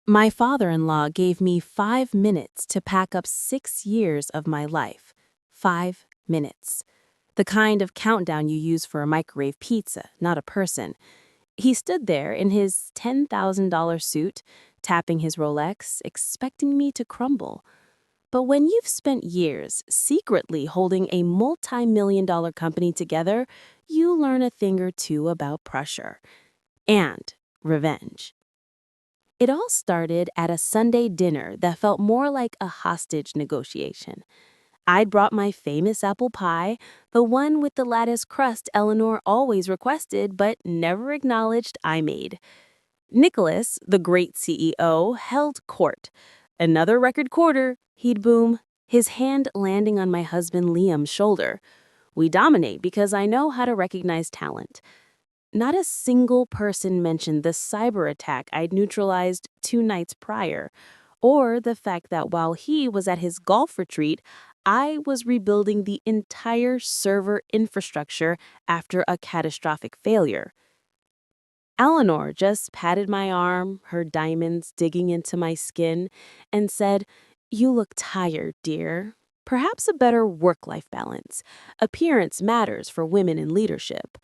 My father-in-law gave me 5 minutes to pack up 6 years of my life. 5 minutes. The kind of countdown you use for a microwave pizza, not a person. He stood there in his $10,000 suit, tapping his Rolex, expecting me to crumble. But when you've spent years secretly holding a multi-million-dollar company together, you learn a thing or two about pressure and revenge. It all started at a Sunday dinner that felt more like a hostage negotiation. I'd brought my famous apple pie, the one with the lattice crust Eleanor always requested but never acknowledged I made. Nicholas, the great CEO, held court. Another record quarter, he'd boom, his hand landing on my husband Liam's shoulder. We dominate because I know how to recognize talent. Not a single person mentioned the cyber attack I'd neutralized 2 nights prior, or the fact that while he was at his golf retreat, I was rebuilding the entire server infrastructure after a catastrophic failure. Eleanor just patted my arm, her diamonds digging into my skin, and said, "You look tired, dear. Perhaps a better work-life balance. Appearance matters for women in leadership."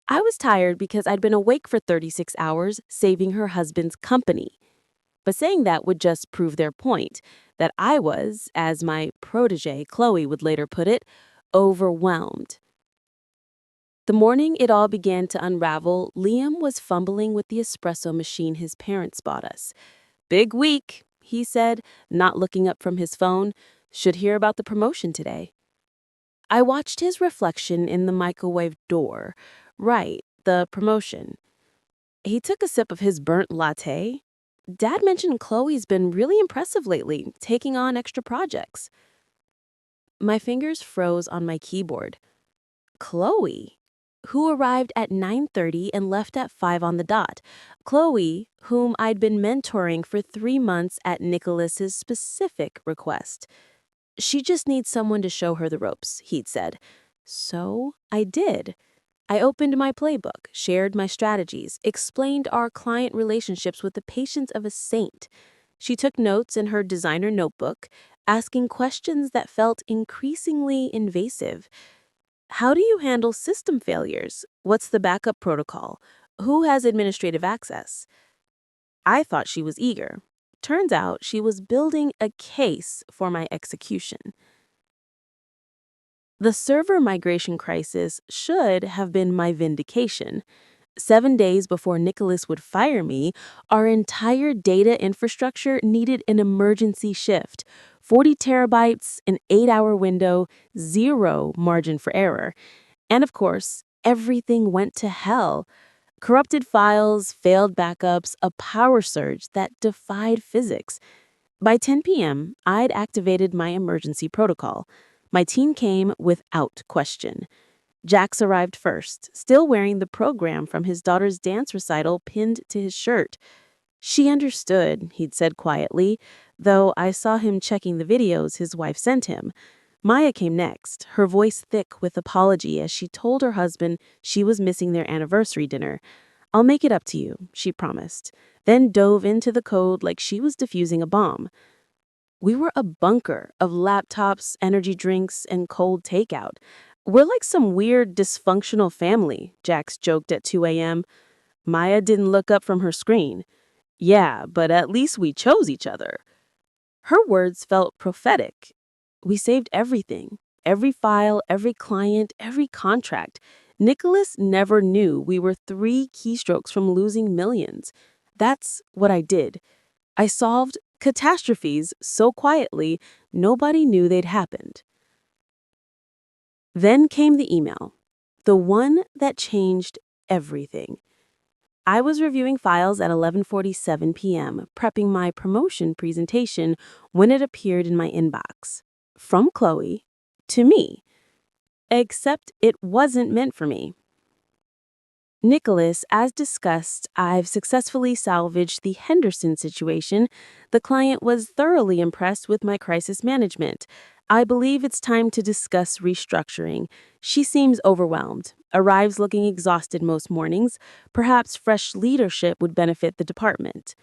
I was tired because I'd been awake for 36 hours saving her husband's company. But saying that would just prove their point, that I was, as my protégé Chloe would later put it, overwhelmed. The morning it all began to unravel, Liam was fumbling with the espresso machine his parents bought us. "Big week," he said, not looking up from his phone. "Should hear about the promotion today." I watched his reflection in the microwave door. Right, the promotion. He took a sip of his burnt latte. "Dad mentioned Chloe's been really impressive lately, taking on extra projects." My fingers froze on my keyboard. Chloe, who arrived at 9:30 and left at 5 on the dot. Chloe, whom I'd been mentoring for 3 months at Nicholas's specific request. "She just needs someone to show her the ropes," he'd said. So I did. I opened my playbook, shared my strategies, explained our client relationships with the patience of a saint. She took notes in her designer notebook, asking questions that felt increasingly invasive. "How do you handle system failures? What's the backup protocol? Who has administrative access?" I thought she was eager. Turns out she was building a case for my execution. The server migration crisis should have been my vindication. 7 days before Nicholas would fire me, our entire data infrastructure needed an emergency shift. 40 terabytes, an 8-hour window, zero margin for error. And of course, everything went to hell. Corrupted files, failed backups, a power surge that defied physics. By 10 p.m., I'd activated my emergency protocol. My team came without question. Jax arrived first, still wearing the program from his daughter's dance recital pinned to his shirt. "She understood," he'd said quietly, though I saw him checking the videos his wife sent him. Maya came next, her voice thick with apology as she told her husband she was missing their anniversary dinner. "I'll make it up to you," she promised, then dove into the code like she was defusing a bomb. We were a bunker of laptops, energy drinks, and cold takeout. "We're like some weird, dysfunctional family," Jax joked at 2 a.m. Maya didn't look up from her screen. "Yeah, but at least we chose each other." Her words felt prophetic. We saved everything. Every file, every client, every contract. Nicholas never knew we were 3 keystrokes from losing millions. That's what I did. I solved catastrophes so quietly nobody knew they'd happened. Then came the email, the one that changed everything. I was reviewing files at 11:47 p.m., prepping my promotion presentation when it appeared in my inbox. From Chloe to me. Except it wasn't meant for me. "Nicholas, as discussed, I've successfully salvaged the Henderson situation. The client was thoroughly impressed with my crisis management. I believe it's time to discuss restructuring. She seems overwhelmed, arrives looking exhausted most mornings. Perhaps fresh leadership would benefit the department."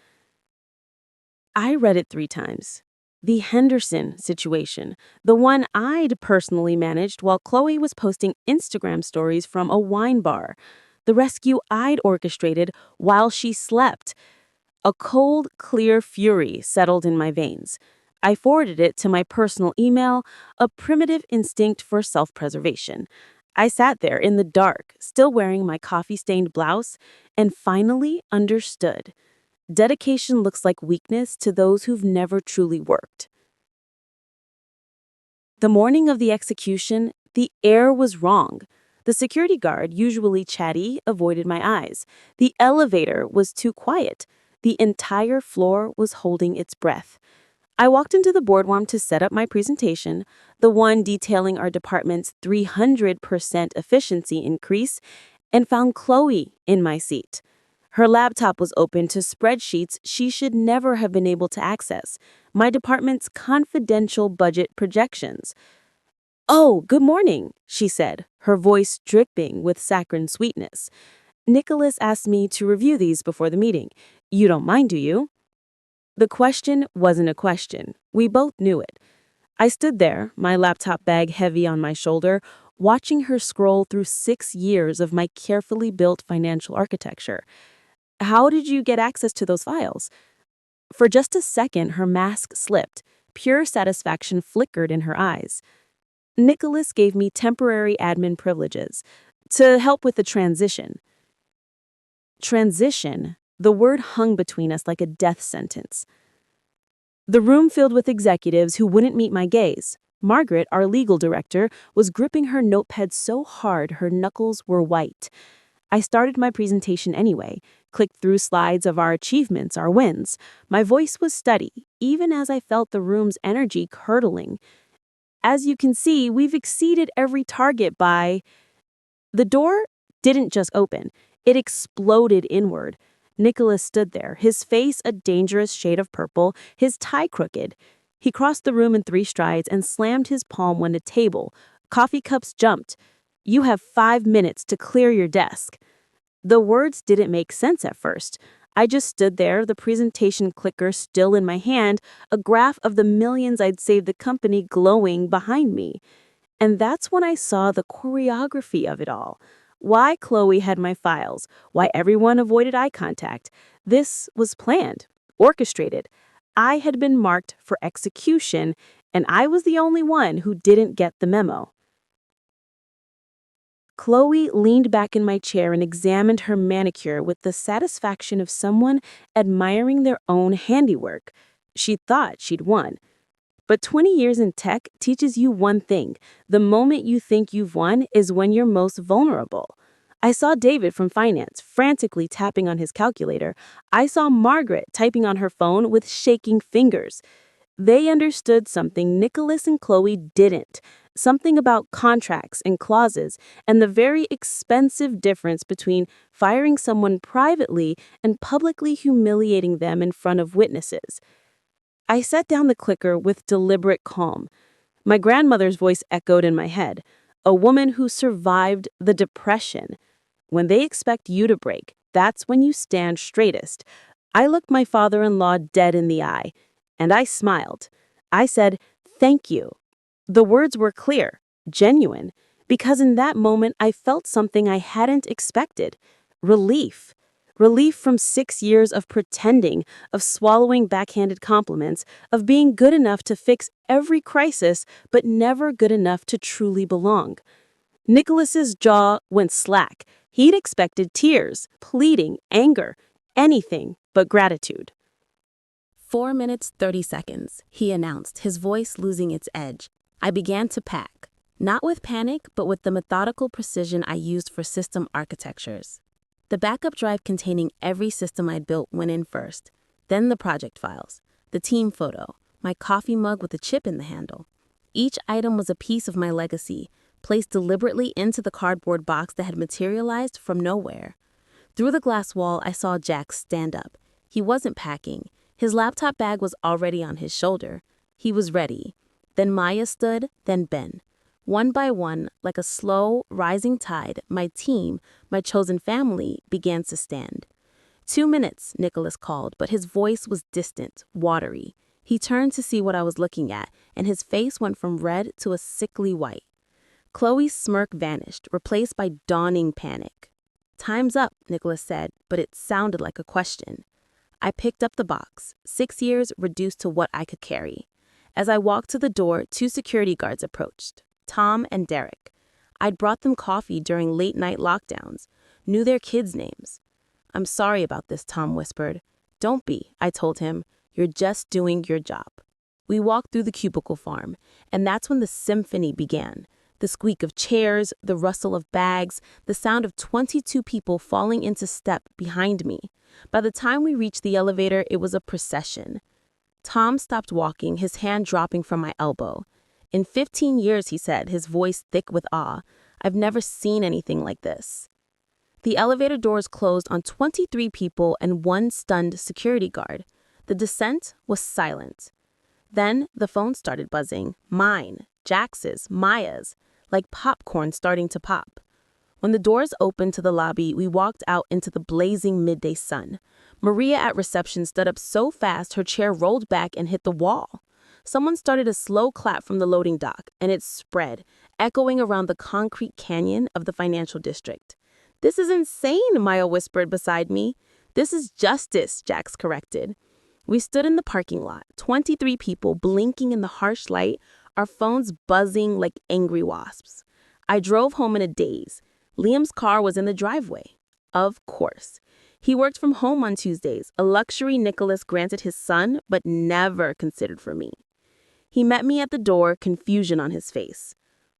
I read it 3 times. The Henderson situation, the one I'd personally managed while Chloe was posting Instagram stories from a wine bar, the rescue I'd orchestrated while she slept. A cold, clear fury settled in my veins. I forwarded it to my personal email, a primitive instinct for self-preservation. I sat there in the dark, still wearing my coffee-stained blouse, and finally understood. Dedication looks like weakness to those who've never truly worked. The morning of the execution, the air was wrong. The security guard, usually chatty, avoided my eyes. The elevator was too quiet. The entire floor was holding its breath. I walked into the boardroom to set up my presentation, the one detailing our department's 300% efficiency increase, and found Chloe in my seat. Her laptop was open to spreadsheets she should never have been able to access, my department's confidential budget projections. "Oh, good morning," she said, her voice dripping with saccharine sweetness. "Nicholas asked me to review these before the meeting. You don't mind, do you?" The question wasn't a question. We both knew it. I stood there, my laptop bag heavy on my shoulder, watching her scroll through 6 years of my carefully built financial architecture. "How did you get access to those files?" For just a second, her mask slipped. Pure satisfaction flickered in her eyes. "Nicholas gave me temporary admin privileges to help with the transition." Transition, the word hung between us like a death sentence. The room filled with executives who wouldn't meet my gaze. Margaret, our legal director, was gripping her notepad so hard her knuckles were white. I started my presentation anyway, clicked through slides of our achievements, our wins. My voice was steady, even as I felt the room's energy curdling. "As you can see, we've exceeded every target by..." The door didn't just open, it exploded inward. Nicholas stood there, his face a dangerous shade of purple, his tie crooked. He crossed the room in 3 strides and slammed his palm on the table. Coffee cups jumped. "You have 5 minutes to clear your desk." The words didn't make sense at first. I just stood there, the presentation clicker still in my hand, a graph of the millions I'd saved the company glowing behind me. And that's when I saw the choreography of it all. Why Chloe had my files, why everyone avoided eye contact. This was planned, orchestrated. I had been marked for execution, and I was the only one who didn't get the memo. Chloe leaned back in my chair and examined her manicure with the satisfaction of someone admiring their own handiwork. She thought she'd won. But 20 years in tech teaches you one thing. The moment you think you've won is when you're most vulnerable. I saw David from finance frantically tapping on his calculator. I saw Margaret typing on her phone with shaking fingers. They understood something Nicholas and Chloe didn't. Something about contracts and clauses and the very expensive difference between firing someone privately and publicly humiliating them in front of witnesses. I set down the clicker with deliberate calm. My grandmother's voice echoed in my head, a woman who survived the Depression. When they expect you to break, that's when you stand straightest. I looked my father-in-law dead in the eye, and I smiled. I said, "Thank you." The words were clear, genuine, because in that moment I felt something I hadn't expected. Relief. Relief from 6 years of pretending, of swallowing backhanded compliments, of being good enough to fix every crisis, but never good enough to truly belong. Nicholas's jaw went slack. He'd expected tears, pleading, anger, anything but gratitude. 4 minutes, 30 seconds, he announced, his voice losing its edge. I began to pack, not with panic, but with the methodical precision I used for system architectures. The backup drive containing every system I'd built went in first, then the project files, the team photo, my coffee mug with a chip in the handle. Each item was a piece of my legacy, placed deliberately into the cardboard box that had materialized from nowhere. Through the glass wall, I saw Jack stand up. He wasn't packing. His laptop bag was already on his shoulder. He was ready. Then Maya stood, then Ben. One by one, like a slow, rising tide, my team, my chosen family, began to stand. 2 minutes, Nicholas called, but his voice was distant, watery. He turned to see what I was looking at, and his face went from red to a sickly white. Chloe's smirk vanished, replaced by dawning panic. "Time's up," Nicholas said, but it sounded like a question. I picked up the box, 6 years reduced to what I could carry. As I walked to the door, 2 security guards approached, Tom and Derek. I'd brought them coffee during late-night lockdowns, knew their kids' names. "I'm sorry about this," Tom whispered. "Don't be," I told him. "You're just doing your job." We walked through the cubicle farm, and that's when the symphony began. The squeak of chairs, the rustle of bags, the sound of 22 people falling into step behind me. By the time we reached the elevator, it was a procession. Tom stopped walking, his hand dropping from my elbow. "In 15 years," he said, his voice thick with awe, "I've never seen anything like this." The elevator doors closed on 23 people and 1 stunned security guard. The descent was silent. Then the phone started buzzing. Mine, Jax's, Maya's, like popcorn starting to pop. When the doors opened to the lobby, we walked out into the blazing midday sun. Maria at reception stood up so fast her chair rolled back and hit the wall. Someone started a slow clap from the loading dock, and it spread, echoing around the concrete canyon of the financial district. "This is insane," Maya whispered beside me. "This is justice," Jax corrected. We stood in the parking lot, 23 people blinking in the harsh light, our phones buzzing like angry wasps. I drove home in a daze. Liam's car was in the driveway. Of course. He worked from home on Tuesdays, a luxury Nicholas granted his son, but never considered for me. He met me at the door, confusion on his face.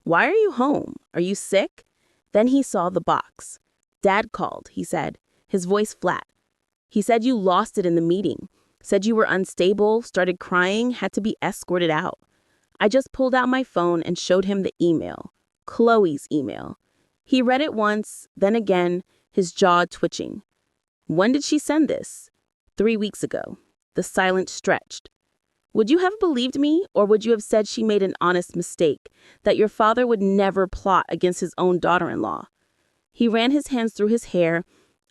"Why are you home? Are you sick?" Then he saw the box. "Dad called," he said, his voice flat. "He said you lost it in the meeting. Said you were unstable, started crying, had to be escorted out." I just pulled out my phone and showed him the email, Chloe's email. He read it once, then again, his jaw twitching. "When did she send this?" 3 weeks ago. The silence stretched. "Would you have believed me, or would you have said she made an honest mistake, that your father would never plot against his own daughter-in-law?" He ran his hands through his hair.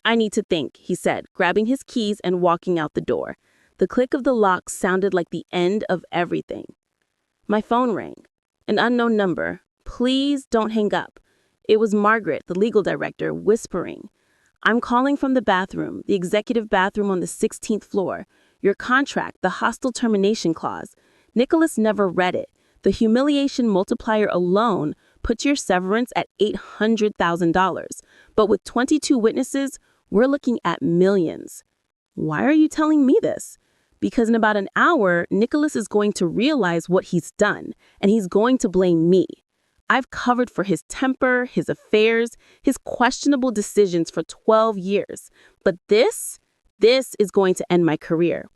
"I need to think," he said, grabbing his keys and walking out the door. The click of the lock sounded like the end of everything. My phone rang. An unknown number. "Please don't hang up." It was Margaret, the legal director, whispering. "I'm calling from the bathroom, the executive bathroom on the 16th floor. Your contract, the hostile termination clause. Nicholas never read it. The humiliation multiplier alone puts your severance at $800,000. But with 22 witnesses, we're looking at millions." "Why are you telling me this?" "Because in about an hour, Nicholas is going to realize what he's done, and he's going to blame me. I've covered for his temper, his affairs, his questionable decisions for 12 years. But this is going to end my career.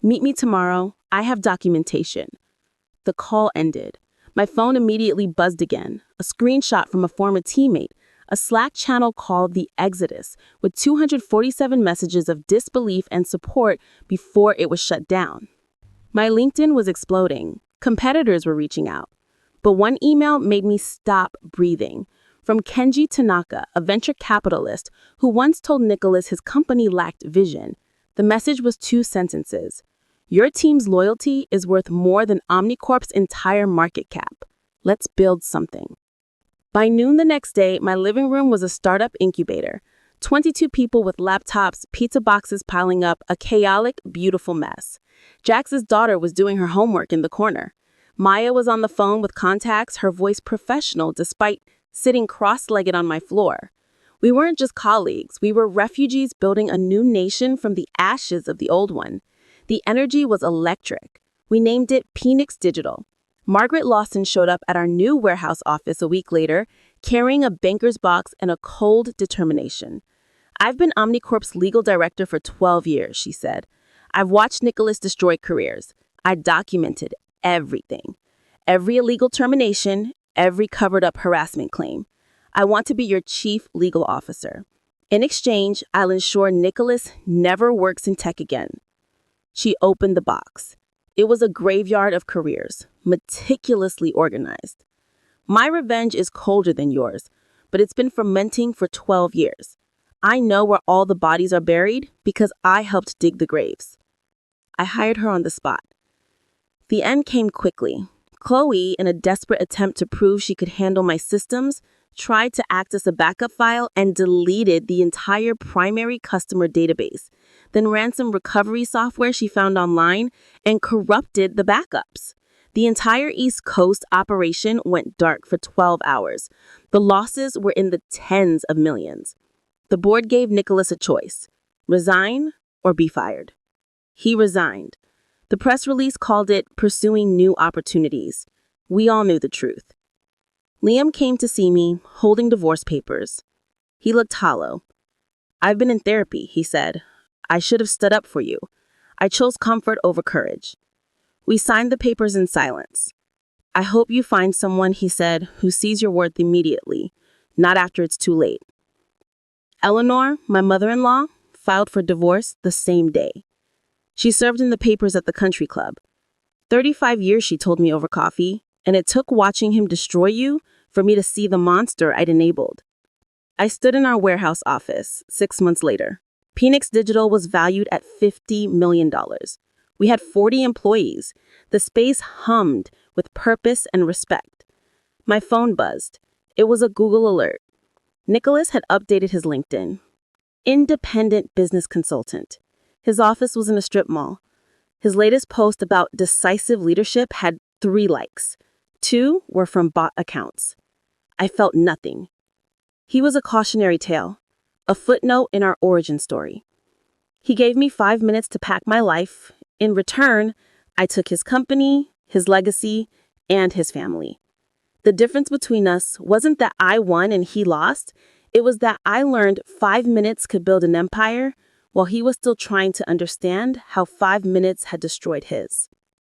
Meet me tomorrow. I have documentation." The call ended. My phone immediately buzzed again, a screenshot from a former teammate, a Slack channel called The Exodus, with 247 messages of disbelief and support before it was shut down. My LinkedIn was exploding. Competitors were reaching out. But one email made me stop breathing. From Kenji Tanaka, a venture capitalist who once told Nicholas his company lacked vision. The message was 2 sentences. "Your team's loyalty is worth more than Omnicorp's entire market cap. Let's build something." By noon the next day, my living room was a startup incubator. 22 people with laptops, pizza boxes piling up, a chaotic, beautiful mess. Jax's daughter was doing her homework in the corner. Maya was on the phone with contacts, her voice professional despite sitting cross-legged on my floor. We weren't just colleagues, we were refugees building a new nation from the ashes of the old one. The energy was electric. We named it Phoenix Digital. Margaret Lawson showed up at our new warehouse office a week later, carrying a banker's box and a cold determination. "I've been Omnicorp's legal director for 12 years, she said. "I've watched Nicholas destroy careers. I documented everything. Every illegal termination, every covered-up harassment claim. I want to be your chief legal officer. In exchange, I'll ensure Nicholas never works in tech again." She opened the box. It was a graveyard of careers, meticulously organized. "My revenge is colder than yours, but it's been fermenting for 12 years. I know where all the bodies are buried because I helped dig the graves. I hired her on the spot. The end came quickly. Chloe, in a desperate attempt to prove she could handle my systems, tried to act as a backup file and deleted the entire primary customer database, then ran some recovery software she found online and corrupted the backups. The entire East Coast operation went dark for 12 hours. The losses were in the tens of millions. The board gave Nicholas a choice: resign or be fired. He resigned. The press release called it pursuing new opportunities. We all knew the truth. Liam came to see me, holding divorce papers. He looked hollow. "I've been in therapy," he said. "I should have stood up for you. I chose comfort over courage." We signed the papers in silence. "I hope you find someone," he said, "who sees your worth immediately, not after it's too late." Eleanor, my mother-in-law, filed for divorce the same day. She served in the papers at the country club. 35 years, she told me over coffee, and it took watching him destroy you for me to see the monster I'd enabled. I stood in our warehouse office 6 months later. Phoenix Digital was valued at $50 million. We had 40 employees. The space hummed with purpose and respect. My phone buzzed. It was a Google alert. Nicholas had updated his LinkedIn. Independent business consultant. His office was in a strip mall. His latest post about decisive leadership had 3 likes. 2 were from bot accounts. I felt nothing. He was a cautionary tale, a footnote in our origin story. He gave me 5 minutes to pack my life. In return, I took his company, his legacy, and his family. The difference between us wasn't that I won and he lost. It was that I learned 5 minutes could build an empire, while he was still trying to understand how 5 minutes had destroyed his.